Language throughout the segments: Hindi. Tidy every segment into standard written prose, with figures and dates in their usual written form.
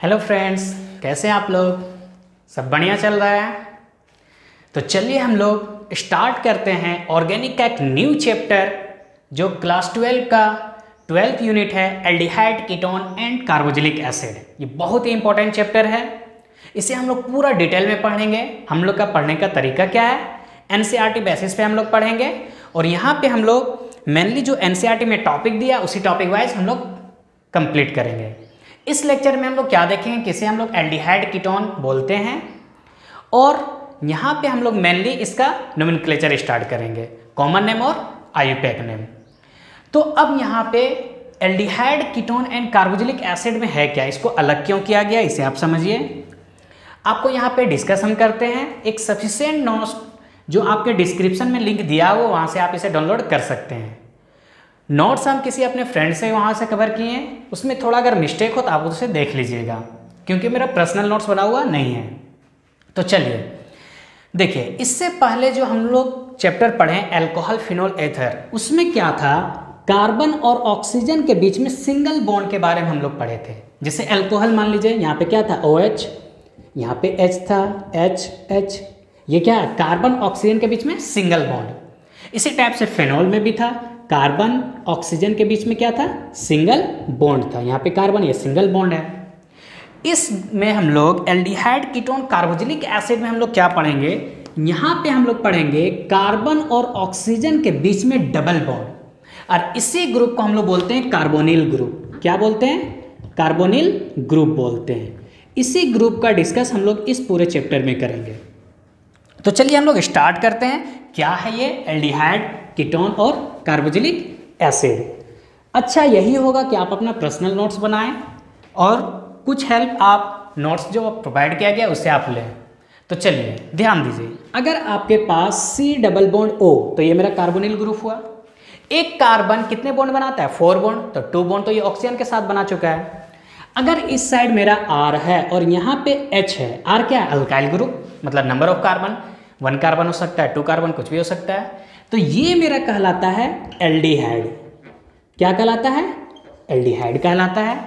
हेलो फ्रेंड्स, कैसे हैं आप लोग? सब बढ़िया चल रहा है? तो चलिए हम लोग स्टार्ट करते हैं ऑर्गेनिक का एक न्यू चैप्टर जो क्लास 12 का 12th यूनिट है, aldehyde ketone and carboxylic acid. ये बहुत ही इंपॉर्टेंट चैप्टर है। इसे हम लोग पूरा डिटेल में पढ़ेंगे। हम लोग का पढ़ने का तरीका क्या है, एनसीईआरटी बेसिस पे हम लोग पढ़ेंगे और यहाँ पे हम लोग मेनली जो एनसीईआरटी में टॉपिक दिया उसी टॉपिक वाइज हम लोग कंप्लीट करेंगे। इस लेक्चर में हम लोग क्या देखेंगे, किसे हम लोग एल्डिहाइड कीटोन बोलते हैं और यहाँ पे हम लोग मेनली इसका नोमेनक्लेचर स्टार्ट करेंगे, कॉमन नेम और आईयूपैक नेम। तो अब यहाँ पे aldehyde ketone and carboxylic acid में है क्या, इसको अलग क्यों किया गया, इसे आप समझिए। आपको यहाँ पे डिस्कस हम करते हैं। एक सफिशिएंट नोट्स जो आपके डिस्क्रिप्शन में लिंक दिया हो वहाँ से आप इसे डाउनलोड कर सकते हैं। नोट्स हम किसी अपने फ्रेंड से वहाँ से कवर किए हैं, उसमें थोड़ा अगर मिस्टेक हो तो आप उसे देख लीजिएगा, क्योंकि मेरा पर्सनल नोट्स बना हुआ नहीं है। तो चलिए देखिए, इससे पहले जो हम लोग चैप्टर पढ़े अल्कोहल फिनोल एथर, उसमें क्या था, कार्बन और ऑक्सीजन के बीच में सिंगल बॉन्ड के बारे में हम लोग पढ़े थे। जैसे अल्कोहल मान लीजिए, यहाँ पे क्या था OH, यहाँ पे H था, H, ये क्या है, कार्बन ऑक्सीजन के बीच में सिंगल बॉन्ड। इसी टाइप से फिनोल में भी था, कार्बन ऑक्सीजन के बीच में क्या था, सिंगल बॉन्ड था। यहाँ पे कार्बन, ये सिंगल बॉन्ड है। इसमें हम लोग एल्डिहाइड कीटोन कार्बोक्सिलिक एसिड में हम लोग क्या पढ़ेंगे, यहाँ पे हम लोग पढ़ेंगे कार्बन और ऑक्सीजन के बीच में डबल बॉन्ड, और इसी ग्रुप को हम लोग बोलते हैं कार्बोनिल ग्रुप। क्या बोलते हैं, कार्बोनिल ग्रुप बोलते हैं। इसी ग्रुप का डिस्कस हम लोग इस पूरे चैप्टर में करेंगे। तो चलिए हम लोग स्टार्ट करते हैं। क्या है ये एल्डिहाइड कीटोन और कार्बोक्सिलिक एसिड। अच्छा, यही होगा कि आप अपना पर्सनल नोट्स बनाएं और कुछ हेल्प आप नोट्स जो प्रोवाइड किया गया उससे आप लें। तो चलिए ध्यान दीजिए, अगर आपके पास C डबल बॉन्ड O, तो ये मेरा कार्बोनिल ग्रुप हुआ। एक कार्बन कितने बॉन्ड बनाता है, 4 बॉन्ड, तो 2 बॉन्ड तो ये ऑक्सीजन के साथ बना चुका है। अगर इस साइड मेरा R है और यहाँ पे H है, R क्या है, अल्काइल ग्रुप, मतलब नंबर ऑफ कार्बन, 1 कार्बन हो सकता है, 2 कार्बन, कुछ भी हो सकता है। तो ये मेरा कहलाता है एल्डिहाइड। क्या कहलाता है, एल्डिहाइड कहलाता है।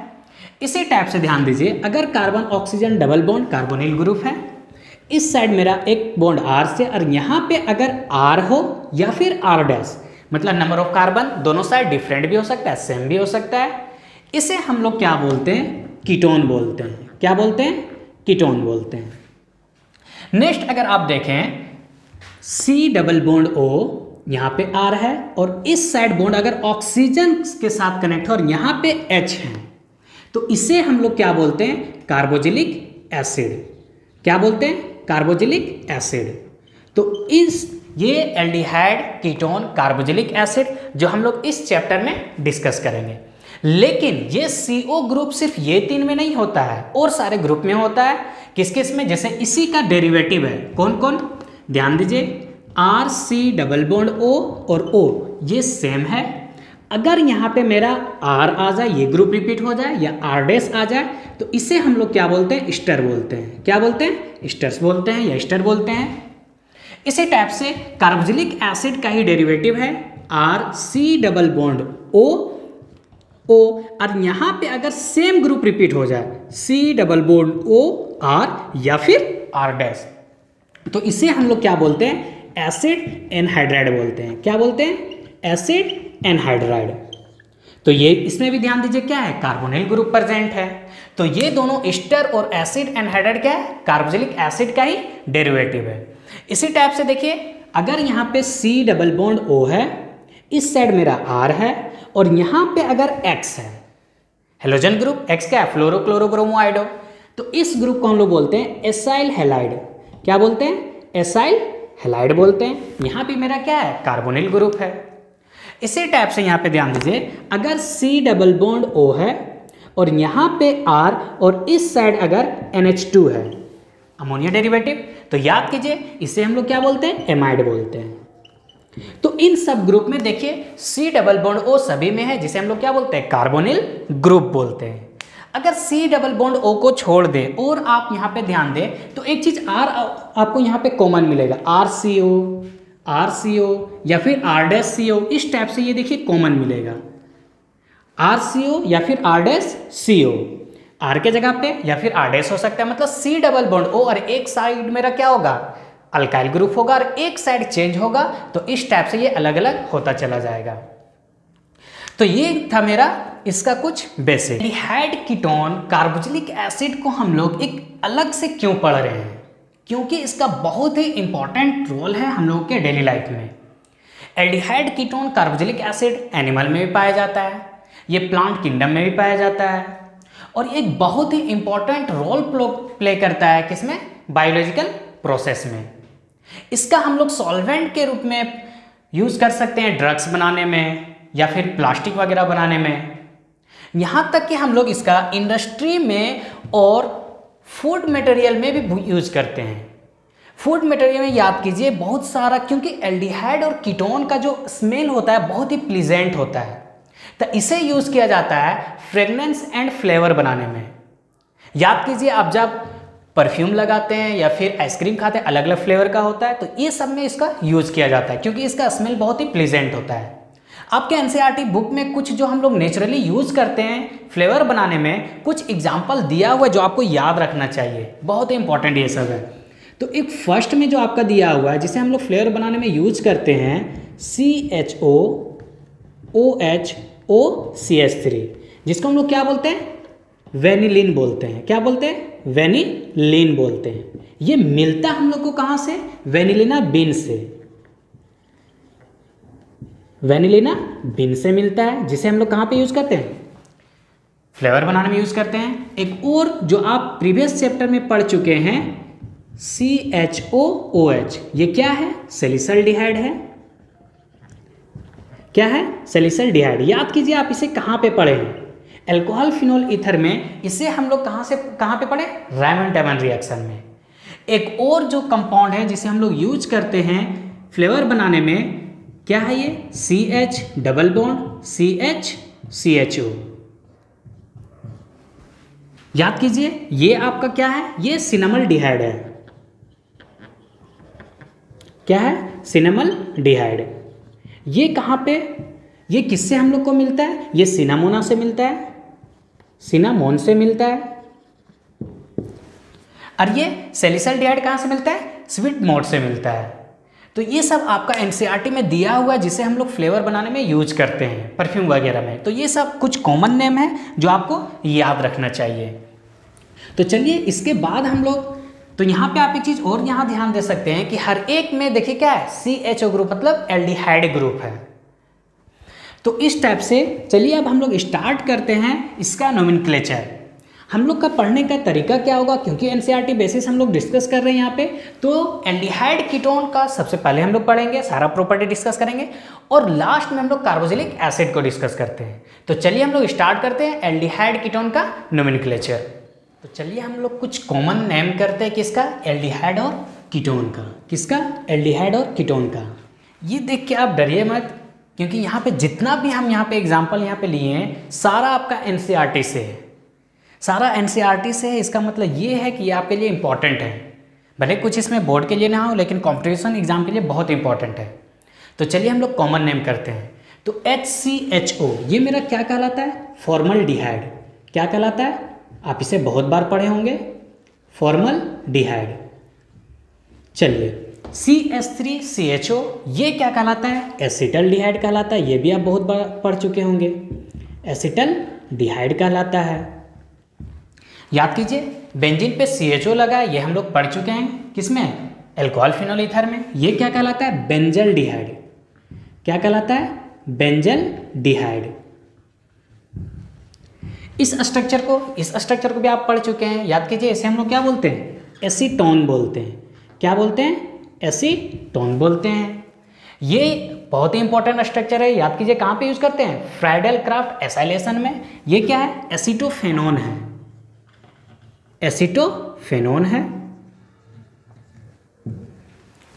इसी टाइप से ध्यान दीजिए, अगर carbon oxygen double bond carbonyl group है, इस साइड मेरा एक बॉन्ड R से, और यहाँ पे अगर R हो या फिर R', मतलब नंबर ऑफ कार्बन, दोनों साइड डिफरेंट भी हो सकता है, सेम भी हो सकता है। इसे हम लोग क्या बोलते हैं, कीटोन बोलते हैं। क्या बोलते हैं, कीटोन बोलते हैं। नेक्स्ट अगर आप देखें C डबल बॉन्ड O, यहाँ पे R है और इस साइड बॉन्ड अगर ऑक्सीजन के साथ कनेक्ट हो और यहाँ पे H है, तो इसे हम लोग क्या बोलते हैं, कार्बोक्सिलिक एसिड। क्या बोलते हैं, कार्बोक्सिलिक एसिड। तो ये एल्डिहाइड कीटोन कार्बोक्सिलिक एसिड जो हम लोग इस चैप्टर में डिस्कस करेंगे। लेकिन ये CO ग्रुप सिर्फ ये 3 में नहीं होता है, और सारे ग्रुप में होता है। किस किस में, जैसे इसी का डेरिवेटिव है, कौन कौन, ध्यान दीजिए, RC डबल बॉन्ड O और O ये सेम है। अगर यहाँ पे मेरा R आ जाए, ये ग्रुप रिपीट हो जाए, या R' आ जाए, तो इसे हम लोग क्या बोलते हैं, स्टर बोलते हैं। क्या बोलते हैं, स्टर्स बोलते हैं या स्टर बोलते हैं। इसी टाइप से कार्बोक्सिलिक एसिड का ही डेरिवेटिव है RC डबल बॉन्ड O, और यहाँ पे अगर सेम ग्रुप रिपीट हो जाए, C double bond O R या फिर R', तो इसे हम लोग क्या बोलते हैं, एसिड एनहाइड्राइड बोलते हैं। क्या बोलते हैं, एसिड एनहाइड्राइड। तो ये इसमें भी ध्यान दीजिए, क्या है, कार्बोनिल ग्रुप प्रेजेंट है। तो ये दोनों एस्टर और एसिड एनहाइड्राइड क्या है, कार्बोक्सिलिक एसिड का ही डेरिवेटिव है। इसी टाइप से देखिए, अगर यहाँ पे C डबल बॉन्ड O है, इस साइड मेरा R है, और यहाँ पे अगर X है, हेलोजन ग्रुप, X क्या है, फ्लोरो क्लोरो ब्रोमो, तो इस ग्रुप को हम लोग बोलते हैं एसाइल हैलाइड। क्या बोलते हैं, एसाइल हैलाइड बोलते हैं। यहाँ पे मेरा क्या है, कार्बोनिल ग्रुप है। इसी टाइप से यहाँ पे ध्यान दीजिए, अगर C डबल बॉन्ड O है और यहाँ पे R, और इस साइड अगर NH2 है, अमोनिया डेरिवेटिव, तो याद कीजिए इसे हम लोग क्या बोलते हैं, एमाइड बोलते हैं। तो इन सब ग्रुप में देखिए C डबल बॉन्ड O सभी में है, जिसे हम लोग क्या बोलते हैं, कार्बोनिल ग्रुप बोलते हैं। अगर C डबल बॉन्ड O को छोड़ दे और आप यहाँ पे ध्यान दें, तो एक चीज R आपको यहाँ पे कॉमन मिलेगा, RCO या फिर R'CO, इस टाइप से ये देखिए कॉमन मिलेगा, RCO या फिर R'CO। R के जगह पे, या फिर R डैश हो सकता है, मतलब C डबल बॉन्ड O, और एक साइड मेरा क्या होगा, अल्काइल ग्रुप होगा, और एक साइड चेंज होगा। तो इस टाइप से ये अलग अलग होता चला जाएगा। तो ये था मेरा इसका कुछ basic. Aldehyde ketone carboxylic acid को हम लोग एक अलग से क्यों पढ़ रहे हैं, क्योंकि इसका बहुत ही इंपॉर्टेंट रोल है हम लोगों के डेली लाइफ में। Aldehyde ketone carboxylic acid animal में भी पाया जाता है, ये प्लांट किंगडम में भी पाया जाता है, और एक बहुत ही इंपॉर्टेंट रोल प्ले करता है किसमें, बायोलॉजिकल प्रोसेस में। इसका हम लोग सॉल्वेंट के रूप में यूज़ कर सकते हैं ड्रग्स बनाने में, या फिर प्लास्टिक वगैरह बनाने में। यहाँ तक कि हम लोग इसका इंडस्ट्री में और फूड मटेरियल में भी यूज़ करते हैं। फूड मटेरियल में याद कीजिए बहुत सारा, क्योंकि एल्डिहाइड और कीटोन का जो स्मेल होता है बहुत ही प्लीजेंट होता है, तो इसे यूज़ किया जाता है फ्रेगनेंस एंड फ्लेवर बनाने में। याद कीजिए आप जब परफ्यूम लगाते हैं या फिर आइसक्रीम खाते हैं, अलग अलग फ्लेवर का होता है, तो ये सब में इसका यूज़ किया जाता है क्योंकि इसका स्मेल बहुत ही प्लीजेंट होता है। आपके एनसीईआरटी बुक में कुछ जो हम लोग नेचुरली यूज़ करते हैं फ्लेवर बनाने में, कुछ एग्जाम्पल दिया हुआ है जो आपको याद रखना चाहिए, बहुत ही इंपॉर्टेंट ये सब है। तो एक फर्स्ट में जो आपका दिया हुआ है जिसे हम लोग फ्लेवर बनाने में यूज करते हैं, CHOOHOCH3, जिसको हम लोग क्या बोलते हैं, वेनिलिन बोलते हैं। क्या बोलते हैं, वेनिलिन बोलते हैं। ये मिलता हम लोग को कहाँ से, वेनिलिना बीन से, वेनिलिना बीन से मिलता है, जिसे हम लोग कहाँ पे यूज करते हैं, फ्लेवर बनाने में यूज करते हैं। एक और जो आप प्रीवियस चैप्टर में पढ़ चुके हैं, CHOOH, ये क्या है, सैलिसल्डिहाइड है। क्या है, सैलिसल्डिहाइड। याद कीजिए आप इसे कहाँ पे पढ़े हैं, अल्कोहल फिनोल ईथर में। इसे हम लोग कहाँ पे पढ़े, रायमंड-टैबन रिएक्शन में। एक और जो कंपाउंड है जिसे हम लोग यूज करते हैं फ्लेवर बनाने में, क्या है ये, CH डबल बॉन्ड CHCHO। याद कीजिए ये आपका क्या है, ये सिनेमल्डिहाइड है। क्या है, सिनेमल्डिहाइड। ये कहाँ पे, ये किससे हम लोग को मिलता है, ये सिनामोना से मिलता है, सिनामोन से मिलता है। और ये सैलिसल्डिहाइड कहाँ से मिलता है, स्वीट मोड से मिलता है। तो ये सब आपका एनसीईआरटी में दिया हुआ है जिसे हम लोग फ्लेवर बनाने में यूज करते हैं परफ्यूम वगैरह में। तो ये सब कुछ कॉमन नेम है जो आपको याद रखना चाहिए। तो चलिए इसके बाद हम लोग, तो यहाँ पे आप एक चीज़ और यहाँ ध्यान दे सकते हैं कि हर एक में देखिए क्या है, CHO ग्रुप, मतलब एल्डिहाइड ग्रुप है। तो इस टाइप से चलिए अब हम लोग स्टार्ट करते हैं इसका नोमेनक्लेचर। हम लोग का पढ़ने का तरीका क्या होगा, क्योंकि एनसीईआरटी बेसिस हम लोग डिस्कस कर रहे हैं यहाँ पे, तो एल्डिहाइड कीटोन का सबसे पहले हम लोग पढ़ेंगे, सारा प्रॉपर्टी डिस्कस करेंगे, और लास्ट में हम लोग कार्बोक्सिलिक एसिड को डिस्कस करते हैं। तो चलिए हम लोग स्टार्ट करते हैं एल्डिहाइड कीटोन का नोमेनक्लेचर। तो चलिए हम लोग कुछ कॉमन नेम करते हैं किसका, एल्डिहाइड और कीटोन का। किसका, एल्डिहाइड और कीटोन का। ये देख के आप डरिए मत, क्योंकि यहाँ पे जितना भी हम यहाँ पे एग्जाम्पल यहाँ पे लिए हैं सारा आपका एनसीईआरटी से है, सारा एनसीईआरटी से है। इसका मतलब ये है कि ये आपके लिए इंपॉर्टेंट है, भले कुछ इसमें बोर्ड के लिए ना हो, लेकिन कॉम्पिटिशन एग्जाम के लिए बहुत इंपॉर्टेंट है। तो चलिए हम लोग कॉमन नेम करते हैं। तो HCHO ये मेरा क्या कहलाता है, फॉर्मल्डिहाइड। क्या कहलाता है, आप इसे बहुत बार पढ़े होंगे, फॉर्मल्डिहाइड। चलिए CH3CHO ये क्या कहलाता है, एसिटल्डिहाइड कहलाता है। ये भी आप बहुत बार पढ़ चुके होंगे, एसिटल्डिहाइड कहलाता है। याद कीजिए बेंजीन पे CHO लगा है, ये हम लोग पढ़ चुके हैं किसमें, अल्कोहल फिनोल ईथर में। ये क्या कहलाता है, बेंजल्डिहाइड। क्या कहलाता है, बेंजल्डिहाइड। इस स्ट्रक्चर को भी आप पढ़ चुके हैं। याद कीजिए इसे हम लोग क्या बोलते हैं, एसीटोन बोलते हैं। क्या बोलते हैं, एसीटोन बोलते हैं। ये बहुत ही इंपॉर्टेंट स्ट्रक्चर है। याद कीजिए कहाँ पे यूज करते हैं, फ्राइडल क्राफ्ट एसाइलेशन में। ये क्या है, एसीटोफेनोन है, एसीटोफेनोन है।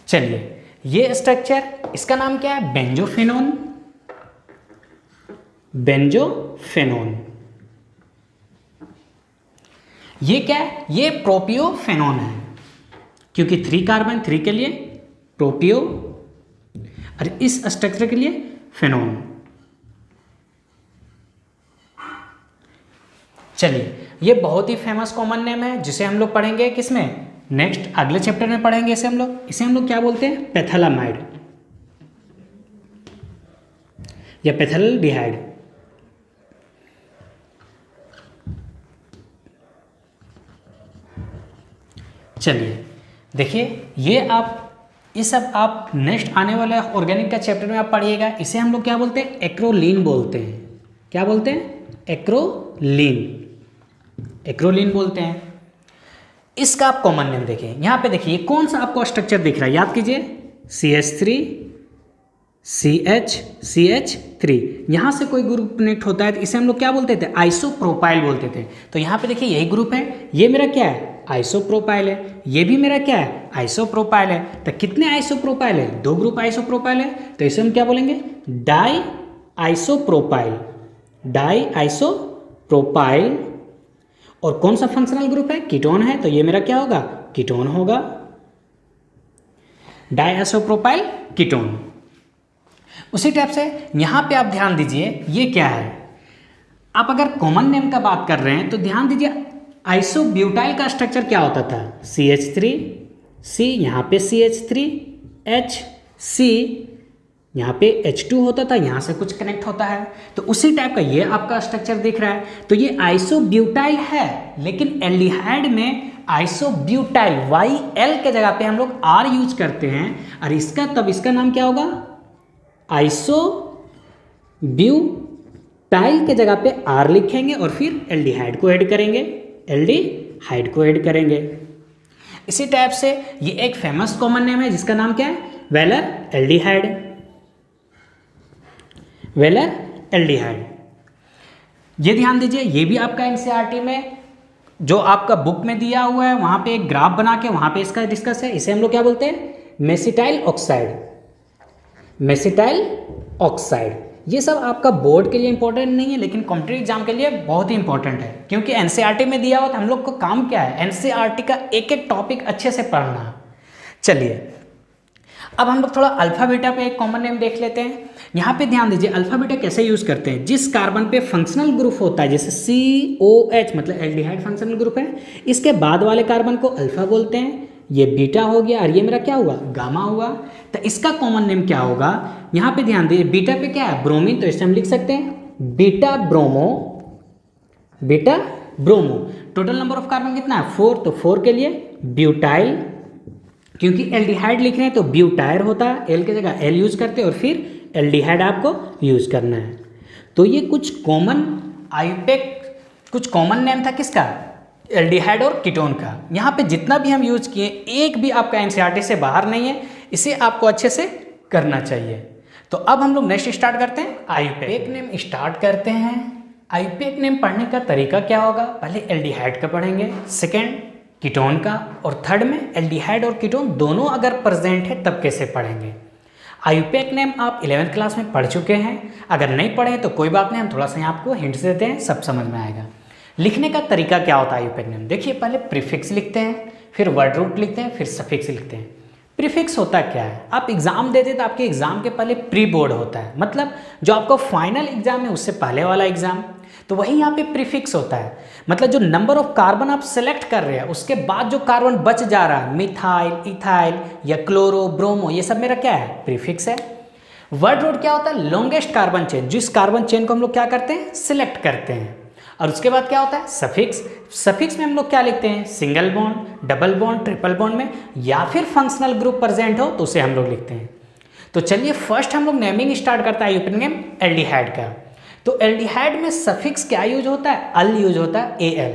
चलिए ये स्ट्रक्चर, इसका नाम क्या है, बेंजोफेनोन, बेंजोफेनोन। ये क्या है, ये प्रोपियोफेनोन है, क्योंकि 3 कार्बन 3 के लिए प्रोपियो, और इस स्ट्रक्चर के लिए फेनोन। चलिए ये बहुत ही फेमस कॉमन नेम है जिसे हम लोग पढ़ेंगे किसमें, नेक्स्ट अगले चैप्टर में पढ़ेंगे। इसे हम लोग क्या बोलते हैं, पैथालामाइड या पैथाल्डिहाइड। चलिए देखिए, ये सब आप नेक्स्ट आने वाले ऑर्गेनिक का चैप्टर में आप पढ़िएगा। इसे हम लोग क्या बोलते हैं, एक्रोलीन बोलते हैं। क्या बोलते हैं, एक्रोलीन बोलते हैं। इसका आप कॉमन नेम देखिए, यहाँ पे देखिए कौन सा आपको स्ट्रक्चर दिख रहा है, याद कीजिए CH3 CH3। यहाँ से कोई ग्रुप कनेक्ट होता है तो इसे हम लोग क्या बोलते थे, आइसोप्रोपाइल बोलते थे। तो यहाँ पे देखिए यही ग्रुप है, ये मेरा क्या है, आइसोप्रोपाइल है, ये भी मेरा क्या है, आइसोप्रोपाइल है। तो कितने आइसोप्रोपाइल है, 2 ग्रुप आइसोप्रोपाइल है, तो इसे हम क्या बोलेंगे, डाई आइसोप्रोपाइल। और कौन सा फंक्शनल ग्रुप है, कीटोन है, तो ये मेरा क्या होगा, कीटोन होगा, डाई आइसोप्रोपाइल कीटोन। उसी टाइप से यहाँ पे आप ध्यान दीजिए, ये क्या है, आप अगर कॉमन नेम का बात कर रहे हैं तो ध्यान दीजिए आइसोब्यूटाइल का स्ट्रक्चर क्या होता था, CH3 C, यहाँ पे CH3 H C, यहाँ पे H2 होता था, यहाँ से कुछ कनेक्ट होता है। तो उसी टाइप का ये आपका स्ट्रक्चर दिख रहा है। तो ये आइसोब्यूटाइल है, लेकिन एल्डिहाइड में आइसोब्यूटाइल YL के जगह पे हम लोग R यूज करते हैं, और इसका नाम क्या होगा, आइसोब्यूटाइल के जगह पे R लिखेंगे और फिर एल्डिहाइड को ऐड करेंगे, इसी टाइप से ये एक फेमस कॉमन नेम है जिसका नाम क्या है, वेलर एल्डिहाइड। ये ध्यान दीजिए, ये भी आपका NCERT में जो आपका बुक में दिया हुआ है, वहाँ पे एक ग्राफ बना के वहाँ पे इसका डिस्कस है। इसे हम लोग क्या बोलते हैं, मेसिटाइल ऑक्साइड। ये सब आपका बोर्ड के लिए इंपॉर्टेंट नहीं है, लेकिन कॉम्पिटिटिव एग्जाम के लिए बहुत ही इंपॉर्टेंट है, क्योंकि NCERT में दिया हुआ तो हम लोग को काम क्या है, NCERT का एक एक टॉपिक अच्छे से पढ़ना। चलिए अब हम लोग थोड़ा अल्फा बीटा पे एक कॉमन नेम देख लेते हैं। यहाँ पे ध्यान दीजिए, अल्फा बीटा कैसे यूज करते हैं, जिस कार्बन पे फंक्शनल ग्रुप होता है, जैसे COH मतलब एल्डिहाइड फंक्शनल ग्रुप है, इसके बाद वाले कार्बन को अल्फा बोलते हैं। ये बीटा हो गया और ये मेरा क्या हुआ, गामा हुआ। तो इसका कॉमन नेम क्या होगा, यहाँ पे ध्यान दीजिए, बीटा पे क्या है, ब्रोमीन, तो इसे हम लिख सकते हैं beta bromo. Total number of carbon कितना है, 4, तो 4 के लिए ब्यूटाइल, क्योंकि एल्डिहाइड लिख रहे हैं तो ब्यूटायर होता है, एल के जगह एल यूज करते हैं और फिर एल्डिहाइड आपको यूज करना है। तो ये कुछ कॉमन नेम था किसका, एल्डिहाइड और कीटोन का। यहाँ पे जितना भी हम यूज किए, एक भी आपका NCERT से बाहर नहीं है, इसे आपको अच्छे से करना चाहिए। तो अब हम लोग नेक्स्ट स्टार्ट करते हैं, आईयूपैक नेम स्टार्ट करते हैं। आईयूपैक नेम पढ़ने का तरीका क्या होगा, पहले एल्डिहाइड का पढ़ेंगे, सेकेंड कीटोन का, और थर्ड में एल्डिहाइड और कीटोन दोनों अगर प्रेजेंट है तब कैसे पढ़ेंगे। आईयूपैक नेम आप 11th क्लास में पढ़ चुके हैं, अगर नहीं पढ़े तो कोई बात नहीं, हम थोड़ा सा यहाँ आपको हिंट्स देते हैं, सब समझ में आएगा। लिखने का तरीका क्या होता है आईयूपैक नेम, देखिए पहले प्रीफिक्स लिखते हैं, फिर वर्ड रूट लिखते हैं, फिर सफिक्स लिखते हैं। प्रीफिक्स होता क्या है, आप एग्जाम देते तो आपके एग्जाम के पहले प्री बोर्ड होता है, मतलब जो आपका फाइनल एग्जाम है उससे पहले वाला एग्जाम, तो वही यहाँ पे प्रीफिक्स होता है। मतलब जो नंबर ऑफ कार्बन आप सेलेक्ट कर रहे हैं उसके बाद जो कार्बन बच जा रहा है, मिथाइल, इथाइल या क्लोरो, ब्रोमो, ये सब मेरा क्या है, प्रीफिक्स है। वर्ड रूट क्या होता है, लॉन्गेस्ट कार्बन चेन, जिस कार्बन चेन को हम लोग क्या करते हैं, सिलेक्ट करते हैं। और उसके बाद क्या होता है, सफिक्स। सफिक्स में हम लोग क्या लिखते हैं, single bond, double bond, triple bond में, या फिर फंक्शनल ग्रुप प्रेजेंट हो तो उसे हम लोग लिखते हैं। तो चलिए फर्स्ट हम लोग नेमिंग स्टार्ट करता है आईयूपैक नेम एल्डिहाइड का। तो एल्डिहाइड में सफिक्स क्या यूज होता है, अल यूज होता है, AL।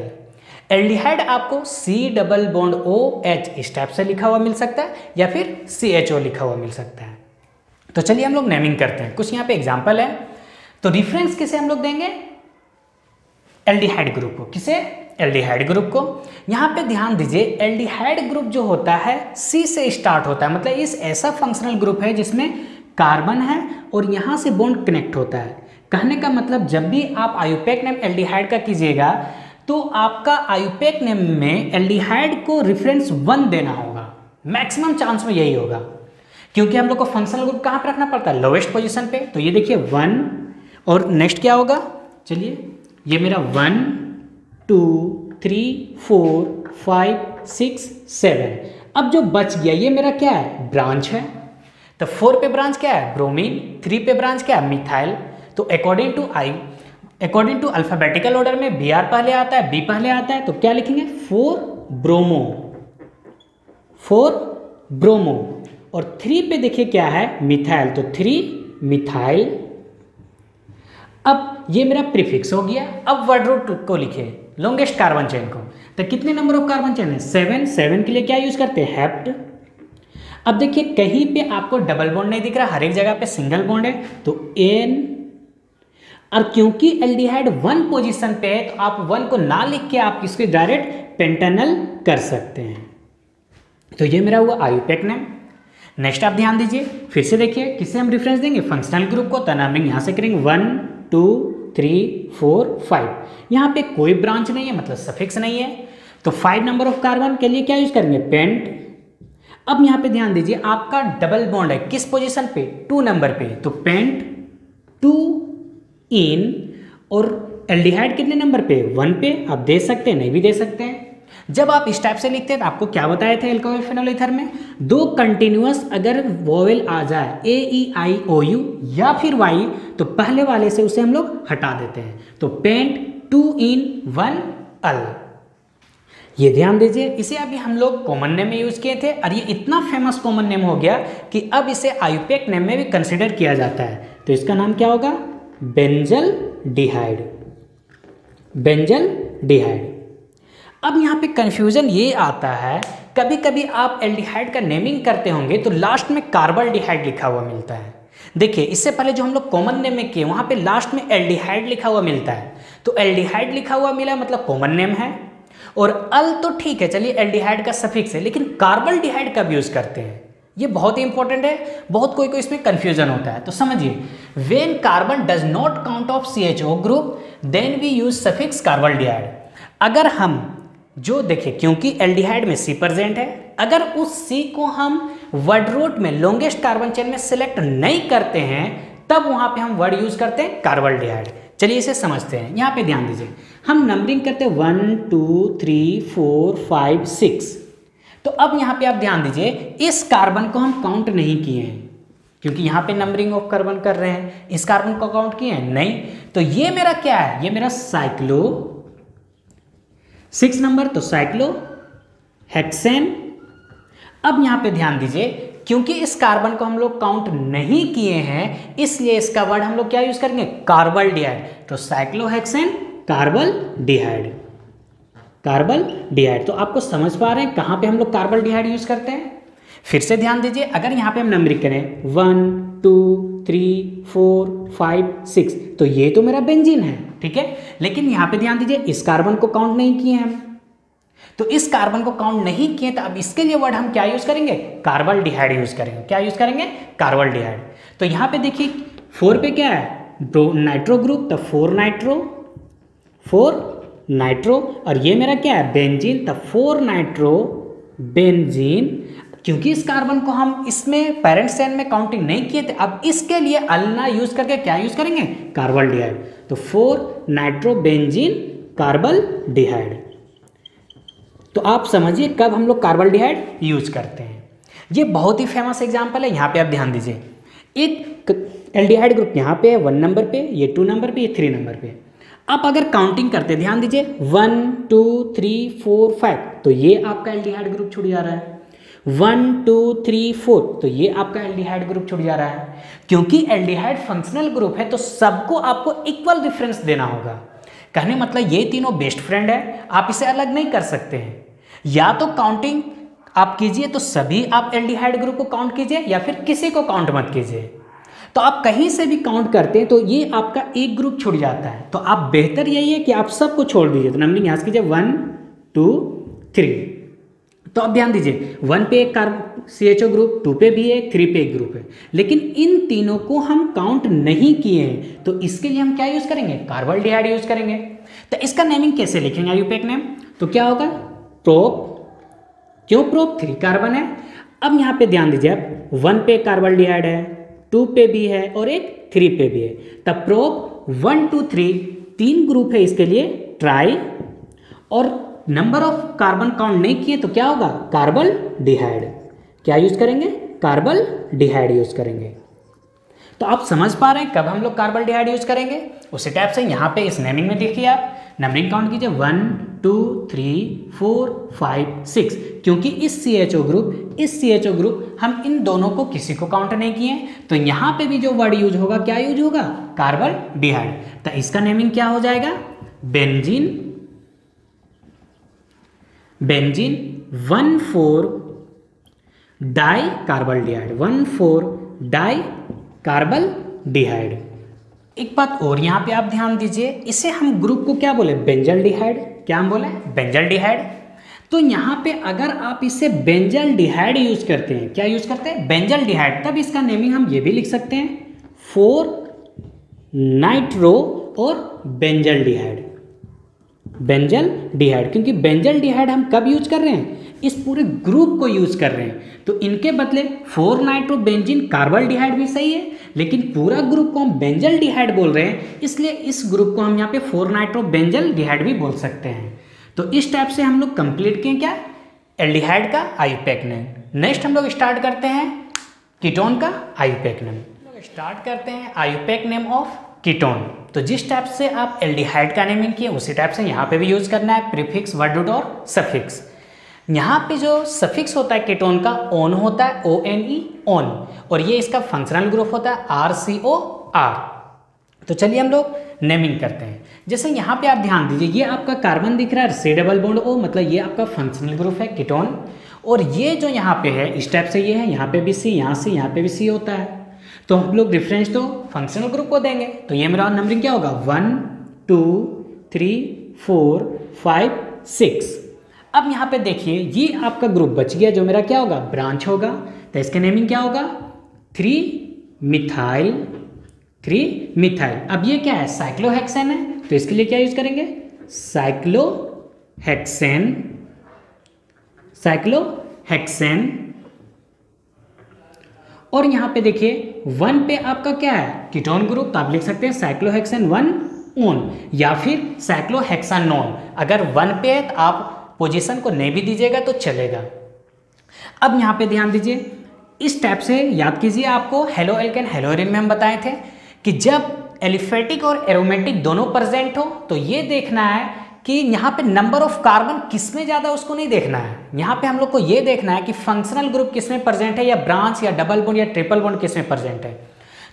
एल्डिहाइड आपको C+OH इस टाइप से लिखा हुआ मिल सकता है, या फिर CHO लिखा हुआ मिल सकता है। तो चलिए हम लोग नेमिंग करते हैं, कुछ यहाँ पे एग्जाम्पल है। तो रिफरेंस किसे हम लोग देंगे, एल्डिहाइड ग्रुप को। किसे, एल्डिहाइड ग्रुप को। यहाँ पे ध्यान दीजिए, एल्डिहाइड ग्रुप जो होता है C से स्टार्ट होता है, मतलब इस ऐसा फंक्शनल ग्रुप है जिसमें कार्बन है और यहाँ से बॉन्ड कनेक्ट होता है। कहने का मतलब जब भी आप आईयूपैक नेम एल्डिहाइड का कीजिएगा तो आपका आईयूपैक नेम में एल्डिहाइड को रेफरेंस 1 देना होगा, मैक्सिमम चांस में यही होगा, क्योंकि हम लोग को फंक्शनल ग्रुप कहाँ पे रखना पड़ता है, लोवेस्ट पोजीशन पे। तो ये देखिए 1, और नेक्स्ट क्या होगा, चलिए ये मेरा 1 2 3 4 5 6 7। अब जो बच गया ये मेरा क्या है, ब्रांच है। तो 4 पे ब्रांच क्या है, ब्रोमीन। 3 पे ब्रांच क्या है, मिथाइल। तो अकॉर्डिंग टू अल्फाबेटिकल ऑर्डर में Br पहले आता है, B पहले आता है, तो क्या लिखेंगे 4 ब्रोमो, 4 ब्रोमो। और 3 पे देखिए क्या है, मिथाइल, तो 3 मिथाइल। अब ये मेरा प्रीफिक्स हो गया। अब वर्ड रूट को लिखे, लॉन्गेस्ट कार्बन चेन को। तो कितने नंबर ऑफ कार्बन चेन है, 7। 7 के लिए क्या यूज करते हैं, हेप्ट। अब देखिए कहीं पे आपको डबल बॉन्ड नहीं दिख रहा, हर एक जगह पे सिंगल बॉन्ड है, तो N। और क्योंकि एल्डिहाइड 1 पोजीशन पे है, तो आप 1 को ना लिख के आप इसके डायरेक्ट पेंटानल कर सकते हैं। तो ये मेरा हुआ आईयूपैक नेम। नेक्स्ट आप ध्यान दीजिए, फिर से देखिए किससे हम रेफरेंस देंगे, फंक्शनल ग्रुप को। तो नंबरिंग यहाँ से करेंगे 1 2 3 4 5। यहाँ पे कोई ब्रांच नहीं है, मतलब सफिक्स नहीं है, तो 5 नंबर ऑफ कार्बन के लिए क्या यूज करेंगे, पेंट। अब यहाँ पे ध्यान दीजिए आपका डबल बॉन्ड है किस पोजीशन पे, 2 नंबर पे, तो पेंट 2 इन। और एल्डिहाइड कितने नंबर पे, 1 पे। आप दे सकते हैं, नहीं भी दे सकते हैं। जब आप इस टाइप से लिखते हैं तो आपको क्या बताए थे एल्कोहल फेनोल ईथर में, 2 कंटिन्यूअस अगर वोवेल आ जाए AEIOU या फिर Y, तो पहले वाले से उसे हम लोग हटा देते हैं। तो पेंट 2 इन 1 अल, ये ध्यान दीजिए। इसे अभी हम लोग कॉमन नेम में यूज किए थे, और ये इतना फेमस कॉमन नेम हो गया कि अब इसे आईयूपैक नेम में भी कंसिडर किया जाता है। तो इसका नाम क्या होगा, बेंजल डिहाइड, बेंजल डिहाइड। अब यहाँ पे कंफ्यूजन ये आता है, कभी कभी आप एल्डिहाइड का नेमिंग करते होंगे तो लास्ट में कार्बल डिहाइड लिखा हुआ मिलता है। देखिए इससे पहले जो हम लोग कॉमन नेम में किए वहाँ पे लास्ट में एल्डिहाइड लिखा हुआ मिलता है, तो एल्डिहाइड लिखा हुआ मिला मतलब कॉमन नेम है। और अल तो ठीक है, चलिए एल्डिहाइड का सफिक्स है, लेकिन कार्बल डिहाइड कब यूज करते हैं, ये बहुत ही इंपॉर्टेंट है। बहुत कोई इसमें कंफ्यूजन होता है, तो समझिए, when carbon does not count of CHO group then we use suffix carbaldehyde. अगर हम जो देखिए, क्योंकि एल्डिहाइड में C प्रेजेंट है, अगर उस C को हम वर्ड रूट में लॉन्गेस्ट कार्बन चेन में सिलेक्ट नहीं करते हैं, तब वहां पे हम वर्ड यूज करते हैं कार्बल डिहाइड। चलिए इसे समझते हैं। यहाँ पे ध्यान दीजिए, हम नंबरिंग करते हैं 1 2 3 4 5 6। तो अब यहाँ पे आप ध्यान दीजिए, इस कार्बन को हम काउंट नहीं किए हैं, क्योंकि यहाँ पे नंबरिंग ऑफ कार्बन कर रहे हैं। इस कार्बन को काउंट किए हैं नहीं, तो ये मेरा क्या है, ये मेरा साइक्लो 6 नंबर, तो साइक्लो हेक्सेन। अब यहाँ पे ध्यान दीजिए, क्योंकि इस कार्बन को हम लोग काउंट नहीं किए हैं, इसलिए इसका वर्ड हम लोग क्या यूज करेंगे, कार्बल डिहाइड। तो साइक्लोहेक्सेन कार्बल डिहाइड, कार्बल डिहाइड। तो आपको समझ पा रहे हैं कहाँ पे हम लोग कार्बल डिहाइड यूज करते हैं। फिर से ध्यान दीजिए, अगर यहाँ पे हम नंबरिंग करें 1 2 3 4 5 6, तो ये तो मेरा बेंजीन है, ठीक है। लेकिन यहाँ पे ध्यान दीजिए, इस कार्बन को काउंट नहीं किए हम, तो इस कार्बन को काउंट नहीं किए, तो अब इसके लिए वर्ड हम क्या यूज करेंगे, कार्बल डिहाइड यूज करेंगे। क्या यूज करेंगे, कार्बल डिहाइड। तो यहाँ पे देखिए 4 पे क्या है, नाइट्रो ग्रुप, तो 4 नाइट्रो, 4 नाइट्रो। और ये मेरा क्या है, बेंजीन, तो 4 नाइट्रो बेंजीन। क्योंकि इस कार्बन को हम इसमें पेरेंट चेन में काउंटिंग नहीं किए थे, अब इसके लिए अल्ना यूज करके क्या यूज करेंगे, कार्बल डिहाइड। तो 4 नाइट्रो बेंजीन कार्बल डिहाइड। तो आप समझिए कब हम लोग कार्बल डिहाइड यूज करते हैं। ये बहुत ही फेमस एग्जांपल है। यहाँ पे आप ध्यान दीजिए, एक एल्डिहाइड ग्रुप यहाँ पे है 1 नंबर पे, ये 2 नंबर पे, ये 3 नंबर पे। आप अगर काउंटिंग करते ध्यान दीजिए 1 2 3 4 5, तो ये आपका एल्डिहाइड ग्रुप छूट जा रहा है। 1 2 3 4, तो ये आपका एल्डिहाइड ग्रुप छूट जा रहा है। क्योंकि एल्डिहाइड फंक्शनल ग्रुप है, तो सबको आपको इक्वल रेफरेंस देना होगा। कहने मतलब ये तीनों बेस्ट फ्रेंड है, आप इसे अलग नहीं कर सकते हैं। या तो काउंटिंग आप कीजिए तो सभी आप एल्डिहाइड ग्रुप को काउंट कीजिए, या फिर किसी को काउंट मत कीजिए। तो आप कहीं से भी काउंट करते हैं तो ये आपका एक ग्रुप छूट जाता है। तो आप बेहतर यही है कि आप सबको छोड़ दीजिए। तो नंबरिंग यहाँ से कीजिए 1 2 3। तो अब ध्यान दीजिए, 1 पे एक CHO ग्रुप, 2 पे भी है, 3 पे एक ग्रुप है, लेकिन इन तीनों को हम काउंट नहीं किए हैं, तो इसके लिए हम क्या यूज करेंगे, कार्बल डिहाइड यूज करेंगे। तो इसका नेमिंग कैसे लिखेंगे आईयूपैक नेम, तो क्या होगा, प्रोप। क्यों प्रोप, 3 कार्बन है। अब यहाँ पे ध्यान दीजिए, आप 1 पे कार्बल डिहाइड है, 2 पे भी है और एक 3 पे भी है। तब प्रोप 1 2 3 3 ग्रुप है, इसके लिए ट्राई और नंबर ऑफ कार्बन काउंट नहीं किए तो क्या होगा, कार्बल्डिहाइड। क्या यूज करेंगे, कार्बल्डिहाइड यूज करेंगे। तो आप समझ पा रहे हैं कब हम लोग कार्बल्डिहाइड यूज करेंगे। उसी टाइप से यहाँ पे इस नेमिंग में देखिए, आप नंबरिंग काउंट कीजिए 1 2 3 4 5 6, क्योंकि इस CHO ग्रुप हम इन दोनों को किसी को काउंट नहीं किए, तो यहाँ पे भी जो वर्ड यूज होगा क्या यूज होगा, कार्बल्डिहाइड। तो इसका नेमिंग क्या हो जाएगा, बेंजीन 1,4 डाई कार्बल्डिहाइड, 1,4 डाई कार्बल्डिहाइड। एक बात और यहाँ पे आप ध्यान दीजिए, इसे हम ग्रुप को क्या बोले, बेंजल्डिहाइड। क्या हम बोले, बेंजल्डिहाइड। तो यहाँ पे अगर आप इसे बेंजल्डिहाइड यूज करते हैं, क्या यूज करते हैं, बेंजल्डिहाइड, तब इसका नेमिंग हम ये भी लिख सकते हैं 4 नाइट्रो और बेंजल्डिहाइड, क्योंकि बेंजल्डिहाइड हम कब यूज कर रहे हैं, इस पूरे ग्रुप को यूज कर रहे हैं। तो इनके बदले 4 नाइट्रो बेंजीन कार्बल्डिहाइड भी सही है, लेकिन पूरा ग्रुप को हम बेंजल्डिहाइड बोल रहे हैं, इसलिए इस ग्रुप को हम यहाँ पे 4 नाइट्रो बेंजल्डिहाइड भी बोल सकते हैं। तो इस टाइप से हम लोग कंप्लीट किए क्या, एल्डिहाइड का आईयूपैक नेम। नेक्स्ट हम लोग स्टार्ट करते हैं कीटोन का आईयूपैक नेम। स्टार्ट करते हैं आईयूपैक नेम ऑफ कीटोन। तो जिस टाइप से आप एल्डिहाइड का नेमिंग किए उसी टाइप से यहाँ पे भी यूज करना है प्रीफिक्स, वर्ड रूट और सफिक्स। यहाँ पे जो सफिक्स होता है कीटोन का, ओन होता है, ONE, ओन, और ये इसका फंक्शनल ग्रुप होता है RCOR। तो चलिए हम लोग नेमिंग करते हैं। जैसे यहाँ पे आप ध्यान दीजिए, ये आपका कार्बन दिख रहा है C डबल बॉन्ड O, मतलब ये आपका फंक्शनल ग्रुप है कीटोन, और ये जो यहाँ पे है इस टाइप से ये है, यहाँ पे भी C, यहाँ से यहाँ पे भी C होता है। तो हम लोग रेफरेंस तो फंक्शनल ग्रुप को देंगे, तो ये मेरा नंबरिंग क्या होगा, 1 2 3 4 5 6। अब यहाँ पे देखिए ये आपका ग्रुप बच गया, जो मेरा क्या होगा, ब्रांच होगा। तो इसके नेमिंग क्या होगा, 3 मिथाइल। अब ये क्या है, साइक्लोहेक्सेन है, तो इसके लिए क्या यूज करेंगे, साइक्लोहेक्सेन। और यहाँ पे देखिए 1 पे आपका क्या है, कीटोन ग्रुप, तो आप लिख सकते हैं साइक्लोहेक्सेन 1 ओन या फिर साइक्लोहेक्सानोन। अगर 1 पे है तो आप पोजीशन को नहीं भी दीजिएगा तो चलेगा। अब यहाँ पे ध्यान दीजिए, इस टाइप से याद कीजिए, आपको हेलो एल्केन हेलो एरिन में हम बताए थे कि जब एलिफेटिक और एरोमेटिक दोनों प्रेजेंट हो तो ये देखना है कि यहाँ पे नंबर ऑफ कार्बन किस में ज़्यादा, उसको नहीं देखना है। यहाँ पे हम लोग को ये देखना है कि फंक्शनल ग्रुप किस में प्रेजेंट है, या ब्रांच या डबल बॉन्ड या ट्रिपल बॉन्ड किस में प्रेजेंट है।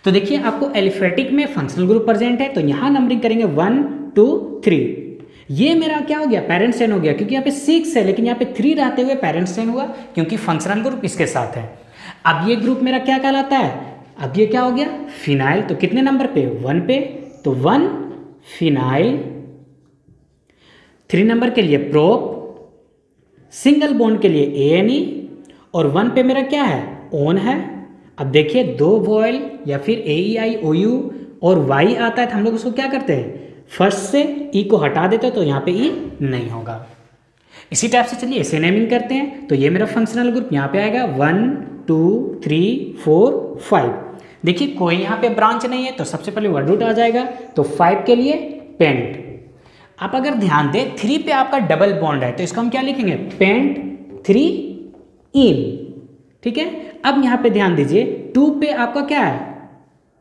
तो देखिए आपको एलिफेटिक में फंक्शनल ग्रुप प्रेजेंट है, तो यहाँ नंबरिंग करेंगे 1 2 3। ये मेरा क्या हो गया, पेरेंट चेन हो गया, क्योंकि यहाँ पे 6 है लेकिन यहाँ पे 3 रहते हुए पेरेंट चेन हुआ, क्योंकि फंक्शनल ग्रुप इसके साथ है। अब ये ग्रुप मेरा क्या कहलाता है, अब ये क्या हो गया, फिनाइल। तो कितने नंबर पे, 1 पे, तो 1 फिनाइल। 3 नंबर के लिए प्रोप, सिंगल बॉन्ड के लिए ANE, और 1 पे मेरा क्या है, ओन है। अब देखिए 2 वॉयल या फिर AEI OU और Y आता है, तो हम लोग उसको क्या करते हैं, फर्स्ट से E को हटा देते हैं, तो यहाँ पे E नहीं होगा। इसी टाइप से चलिए इसे नेमिंग करते हैं। तो ये मेरा फंक्शनल ग्रुप यहाँ पे आएगा 1 2 3 4 5। देखिए कोई यहाँ पे ब्रांच नहीं है, तो सबसे पहले वर्ड रूट आ जाएगा, तो 5 के लिए पेंट। आप अगर ध्यान दें 3 पे आपका डबल बॉन्ड है, तो इसको हम क्या लिखेंगे, पेंट 3 इन। ठीक है, अब यहाँ पे ध्यान दीजिए 2 पे आपका क्या है,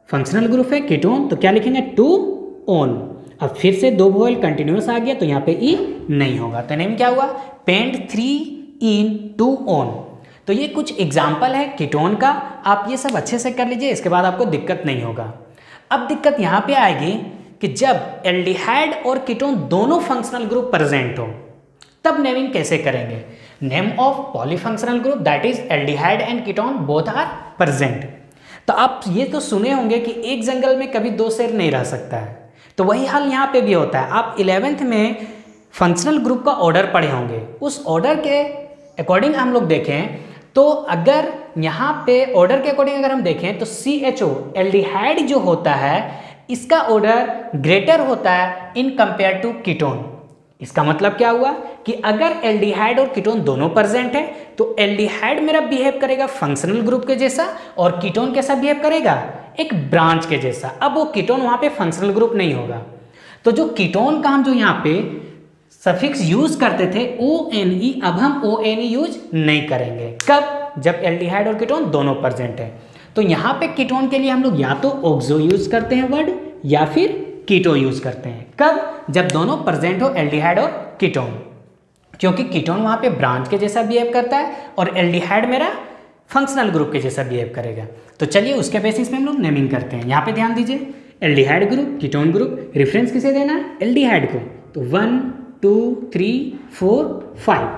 फंक्शनल ग्रुप है कीटोन, तो क्या लिखेंगे 2 ओन। अब फिर से 2 वोवेल कंटिन्यूस आ गया, तो यहाँ पे ई नहीं होगा, तो नेम क्या हुआ, पेंट 3 इन 2 ओन। तो ये कुछ एग्जाम्पल है कीटोन का, आप ये सब अच्छे से कर लीजिए, इसके बाद आपको दिक्कत नहीं होगा। अब दिक्कत यहाँ पे आएगी कि जब एल्डिहाइड और कीटोन दोनों फंक्शनल ग्रुप प्रेजेंट हो तब नेमिंग कैसे करेंगे। Name of polyfunctional group that is aldehyde and ketone both are present. तो आप ये तो सुने होंगे कि एक जंगल में कभी 2 शेर नहीं रह सकता है, तो वही हाल यहाँ पे भी होता है। आप 11th में फंक्शनल ग्रुप का ऑर्डर पढ़े होंगे, उस ऑर्डर के अकॉर्डिंग हम लोग देखें तो अगर यहाँ पे ऑर्डर के अकॉर्डिंग अगर हम देखें तो CHO एल्डिहाइड जो होता है इसका ऑर्डर ग्रेटर होता है इन कंपेयर टू कीटोन। इसका मतलब क्या हुआ कि अगर एल्डिहाइड और कीटोन दोनों प्रेजेंट है तो एल्डिहाइड मेरा बिहेव करेगा फंक्शनल ग्रुप के जैसा और कीटोन कैसा बिहेव करेगा, एक ब्रांच के जैसा। अब वो कीटोन वहां पे फंक्शनल ग्रुप नहीं होगा, तो जो कीटोन का हम जो यहाँ पे सफिक्स यूज करते थे ONE, अब हम ONE यूज नहीं करेंगे। कब? जब एल्डिहाइड और कीटोन दोनों प्रेजेंट है। तो यहाँ पे कीटोन के लिए हम लोग या तो ऑक्सो यूज करते हैं वर्ड या फिर कीटो यूज करते हैं। कब? जब दोनों प्रेजेंट हो, एल्डिहाइड और कीटोन, क्योंकि कीटोन वहाँ पे ब्रांच के जैसा बिहेव करता है और एल्डिहाइड मेरा फंक्शनल ग्रुप के जैसा बिहेव करेगा। तो चलिए उसके बेसिस पे हम लोग नेमिंग करते हैं। यहाँ पे ध्यान दीजिए, aldehyde group, ketone group, reference किसे देना है? एल्डिहाइड को। तो 1 2 3 4 5।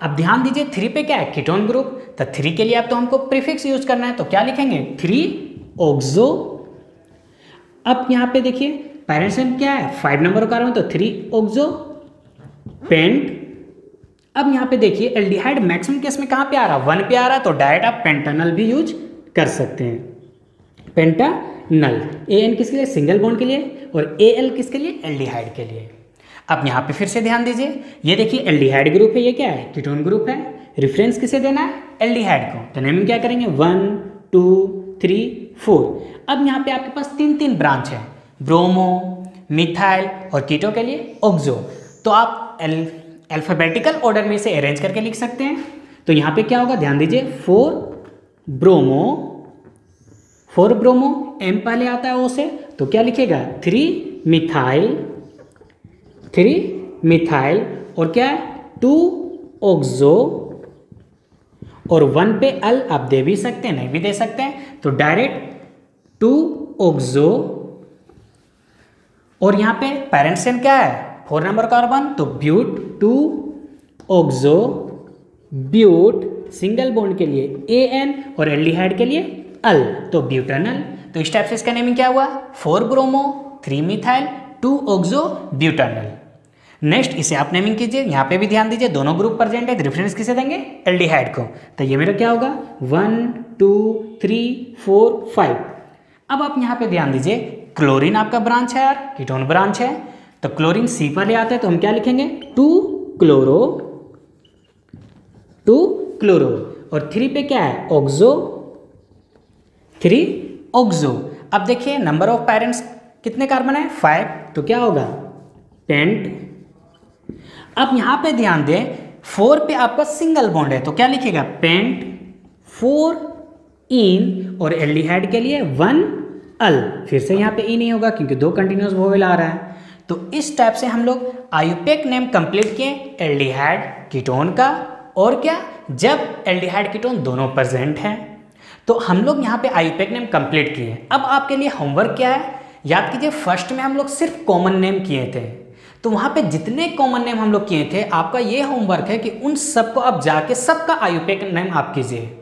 अब ध्यान दीजिए 3 पे क्या है? Ketone group. तो 3 के लिए अब तो हमको प्रीफिक्स यूज करना है, तो क्या लिखेंगे? 3 ऑक्सो। अब यहाँ पे देखिए पेरेंट्स नेम क्या है? 5 नंबर का कार्बन, तो 3 ऑक्सो पेंट। अब यहाँ पे देखिए एल्डिहाइड मैक्सिमम केस में कहाँ पे आ रहा है? 1 पे आ रहा है, तो डायरेक्ट आप पेंटानल भी यूज कर सकते हैं, पेंटानल। AN किसके लिए? सिंगल बॉन्ड के लिए, और AL किसके लिए? एल्डिहाइड के लिए। अब यहाँ पे फिर से ध्यान दीजिए, ये देखिए एल्डिहाइड ग्रुप है, ये क्या है? कीटोन ग्रुप है। रेफरेंस किसे देना है? एल्डिहाइड को। तो नेमिंग क्या करेंगे? 1 2 3 4। अब यहाँ पे आपके पास 3 ब्रांच है, ब्रोमो, मिथाइल और कीटो के लिए ऑक्सो। तो आप अल्फाबेटिकल ऑर्डर में इसे अरेंज करके लिख सकते हैं। तो यहाँ पे क्या होगा? ध्यान दीजिए 4 ब्रोमो, M पहले आता है O से, तो क्या लिखेगा? 3 मिथाइल और क्या है? 2 ऑक्सो, और 1 पे अल आप दे भी सकते हैं, नहीं भी दे सकते हैं, तो डायरेक्ट 2 ऑक्सो। और यहाँ पे पेरेंट्स नेम क्या है? 4 नंबर कार्बन, तो but 2 oxo but, single bond के लिए AN और एल्डिहाइड के लिए अल, तो ब्यूटानल। तो इस टाइप से इसका नेमिंग क्या हुआ? 4 bromo, 3 methyl, 2 oxo butanal. Next इसे आप नेमिंग कीजिए। यहाँ पे भी ध्यान दीजिए दोनों ग्रुप प्रेजेंट है, रेफरेंस किसे देंगे? एल्डिहाइड को। तो ये मेरा क्या होगा? 1 2 3 4 5। अब आप यहाँ पे ध्यान दीजिए, क्लोरीन आपका ब्रांच है यार, कीटोन ब्रांच है, तो क्लोरीन C पहले आता है, तो हम क्या लिखेंगे? 2 क्लोरो, और 3 पे क्या है? Oxo, 3 oxo. अब देखिए नंबर ऑफ पेरेंट्स कितने कार्बन है? 5, तो क्या होगा? पेंट। अब यहाँ पे ध्यान दें 4 पे आपका सिंगल बॉन्ड है, तो क्या लिखेगा? पेंट 4 इन, और एल्डिहाइड के लिए 1 अल। फिर से यहाँ पे ई नहीं होगा क्योंकि 2 कंटिन्यूअस वोवेल आ रहा है। तो इस टाइप से हम लोग आयुपेक नेम कंप्लीट किए एल्डिहाइड कीटोन का, और क्या? जब एल्डिहाइड कीटोन दोनों प्रेजेंट हैं, तो हम लोग यहाँ पे आयुपेक नेम कंप्लीट किए। अब आपके लिए होमवर्क क्या है? याद कीजिए फर्स्ट में हम लोग सिर्फ कॉमन नेम किए थे, तो वहाँ पे जितने कॉमन नेम हम लोग किए थे, आपका ये होमवर्क है कि उन सबको आप जाके सबका आयुपेक नेम आप कीजिए।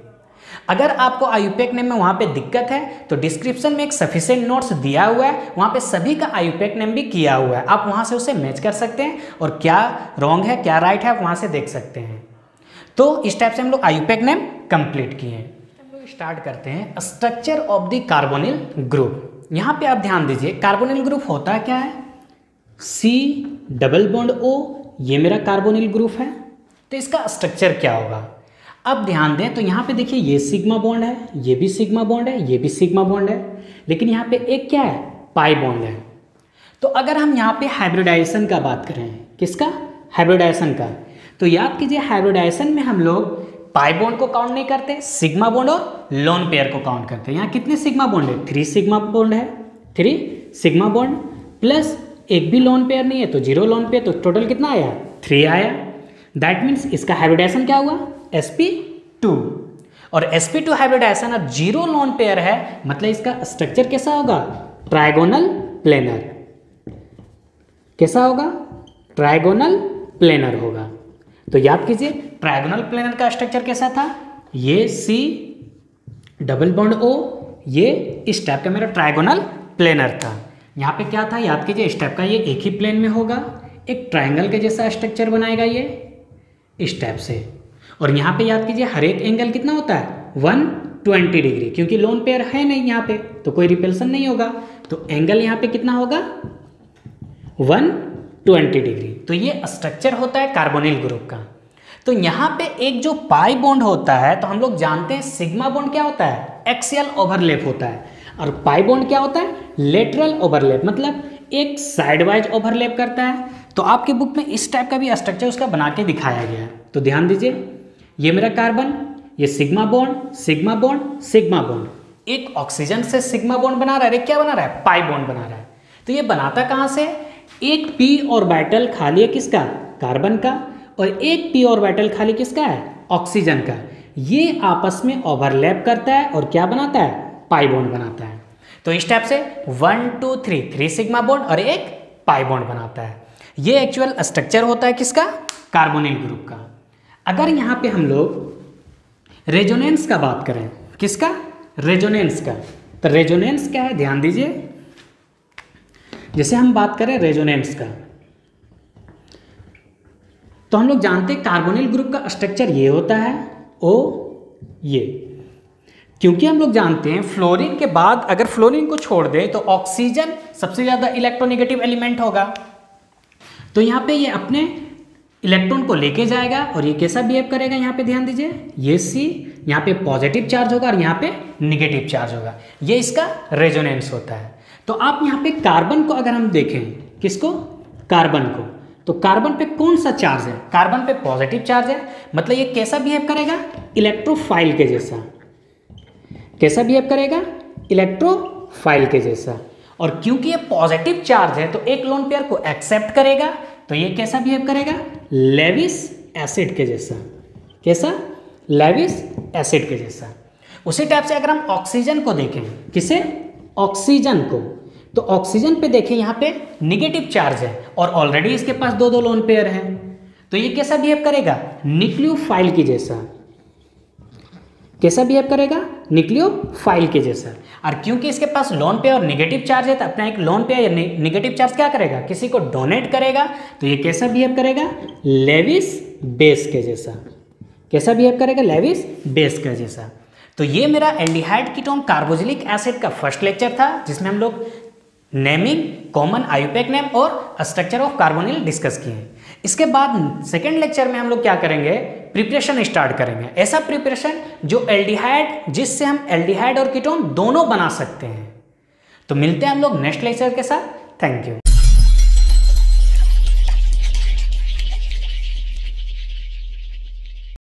अगर आपको आयुपेक नेम में वहाँ पे दिक्कत है तो डिस्क्रिप्शन में एक सफिशिएंट नोट्स दिया हुआ है, वहाँ पे सभी का आयुपेक नेम भी किया हुआ है, आप वहाँ से उसे मैच कर सकते हैं, और क्या रॉन्ग है क्या राइट है आप वहाँ से देख सकते हैं। तो इस टाइप से हम लोग आयुपेक नेम कंप्लीट किए। हम लोग स्टार्ट करते हैं structure of the carbonyl group. यहाँ पे आप ध्यान दीजिए कार्बोनिल ग्रुप होता क्या है? C डबल बॉन्ड O, ये मेरा कार्बोनिल ग्रुप है। तो इसका स्ट्रक्चर क्या होगा? अब ध्यान दें तो यहाँ पे देखिए ये सिग्मा बॉन्ड है, ये भी सिग्मा बॉन्ड है, ये भी सिग्मा बॉन्ड है, लेकिन यहाँ पे एक क्या है? पाई बॉन्ड है। तो अगर हम यहाँ पे हाइब्रिडाइजेशन का बात करें, किसका? हाइब्रिडाइजेशन का, तो याद कीजिए हाइब्रिडाइजेशन में हम लोग पाई बॉन्ड को काउंट नहीं करते, सिग्मा बॉन्ड और लोन पेयर को काउंट करते हैं। यहाँ कितने सिग्मा बॉन्ड है? 3 सिग्मा बॉन्ड है, 3 सिग्मा बॉन्ड प्लस एक भी लोन पेयर नहीं है तो 0 लोन पेयर, तो टोटल कितना आया? 3 आया। दैट मीन्स इसका हाइब्रिडाइजेशन क्या हुआ? sp2। और sp2 हाइब्रिडाइजेशन अब 0 लोन पेयर है, मतलब इसका स्ट्रक्चर कैसा होगा? Trigonal planar. कैसा होगा? ट्राइगोनल प्लेनर होगा। तो याद कीजिए ट्राइगोनल प्लेनर का स्ट्रक्चर कैसा था? ये C डबल बॉन्ड O, ये इस टाइप का मेरा ट्राइगोनल प्लेनर था। यहाँ पे क्या था? याद कीजिए इस टाइप का, ये एक ही प्लेन में होगा, एक ट्राइंगल के जैसा स्ट्रक्चर बनाएगा ये इस टाइप से। और यहाँ पे याद कीजिए हर एक एंगल कितना होता है? 120 डिग्री, क्योंकि लोन पेयर है नहीं यहाँ पे तो कोई रिपल्सन नहीं होगा, तो एंगल यहाँ पे कितना होगा? 120 डिग्री। तो ये स्ट्रक्चर होता है कार्बोनिल ग्रुप का। तो यहाँ पे एक जो पाई बॉन्ड होता है, तो हम लोग जानते हैं सिग्मा बॉन्ड क्या होता है? एक्सियल ओवरलैप होता है, और पाई बॉन्ड क्या होता है? लेटरल ओवरलैप, मतलब एक साइड वाइज ओवरलैप करता है। तो आपकी बुक में इस टाइप का भी स्ट्रक्चर उसका बना के दिखाया गया है। तो ध्यान दीजिए, ये मेरा कार्बन, ये sigma bond sigma bond sigma bond, एक ऑक्सीजन से सिग्मा बॉन्ड बना रहा है, क्या बना रहा है, पाई बॉन्ड बना रहा है। तो ये बनाता कहाँ से, एक पी ऑर्बिटल खाली है किसका, कार्बन का, और एक पी ऑर्बिटल खाली किसका है, ऑक्सीजन का। ये आपस में ओवरलैप करता है और क्या बनाता है, पाई बॉन्ड बनाता है। तो इस टाइप से 1 2 3 3 सिग्मा बॉन्ड और एक पाई बॉन्ड बनाता है। ये एक्चुअल स्ट्रक्चर होता है किसका, कार्बोनिल ग्रुप का। अगर यहाँ पे हम लोग रेजोनेंस का बात करें, किसका, रेजोनेंस का, तो रेजोनेंस क्या है, ध्यान दीजिए। जैसे हम बात करें रेजोनेंस का, तो हम लोग जानते हैं कार्बोनिल ग्रुप का स्ट्रक्चर ये होता है, ओ ये, क्योंकि हम लोग जानते हैं फ्लोरीन के बाद अगर फ्लोरीन को छोड़ दें तो ऑक्सीजन सबसे ज़्यादा इलेक्ट्रोनेगेटिव एलिमेंट होगा। तो यहाँ पे ये अपने इलेक्ट्रॉन को लेके जाएगा और ये कैसा बिहेव करेगा, यहाँ पे ध्यान दीजिए, ये सी यहाँ पे पॉजिटिव चार्ज होगा और यहाँ पे निगेटिव चार्ज होगा। ये इसका रेजोनेंस होता है। तो आप यहाँ पे कार्बन को अगर हम देखें, किसको, कार्बन को, तो कार्बन पे कौन सा चार्ज है, कार्बन पे पॉजिटिव चार्ज है, मतलब ये कैसा बिहेव करेगा, इलेक्ट्रोफाइल के जैसा। कैसा बिहेव करेगा, इलेक्ट्रोफाइल के जैसा। और क्योंकि ये पॉजिटिव चार्ज है तो एक लोन पेयर को एक्सेप्ट करेगा, तो ये कैसा बिहेव करेगा, लेविस एसिड के जैसा। कैसा, लेविस एसिड के जैसा। उसी टाइप से अगर हम ऑक्सीजन को देखें, किसे, ऑक्सीजन को, तो ऑक्सीजन पे देखें यहाँ पे निगेटिव चार्ज है और ऑलरेडी इसके पास दो दो लोन पेयर हैं, तो ये कैसा बिहेव करेगा, न्यूक्लियोफाइल की जैसा। कैसा बिहेव करेगा, न्यूक्लियोफाइल के जैसा। और क्योंकि इसके पास लोन पेयर और निगेटिव चार्ज है तो अपना एक लोन पेयर या निगेटिव चार्ज क्या करेगा, किसी को डोनेट करेगा, तो ये कैसा बिहेव करेगा, लेविस बेस के जैसा। कैसा बिहेव करेगा, लेविस बेस के जैसा। तो ये मेरा एल्डिहाइड कीटोन कार्बोक्सिलिक एसिड का फर्स्ट लेक्चर था, जिसमें हम लोग नेमिंग, कॉमन आईयूपैक नेम और स्ट्रक्चर ऑफ कार्बोनिल डिस्कस किए। इसके बाद सेकेंड लेक्चर में हम लोग क्या करेंगे, प्रिपरेशन स्टार्ट करेंगे। ऐसा प्रिपरेशन जो एल्डिहाइड, जिससे हम एल्डिहाइड और कीटोन दोनों बना सकते हैं। तो मिलते हैं हम लोग नेक्स्ट लेक्चर के साथ। Thank you.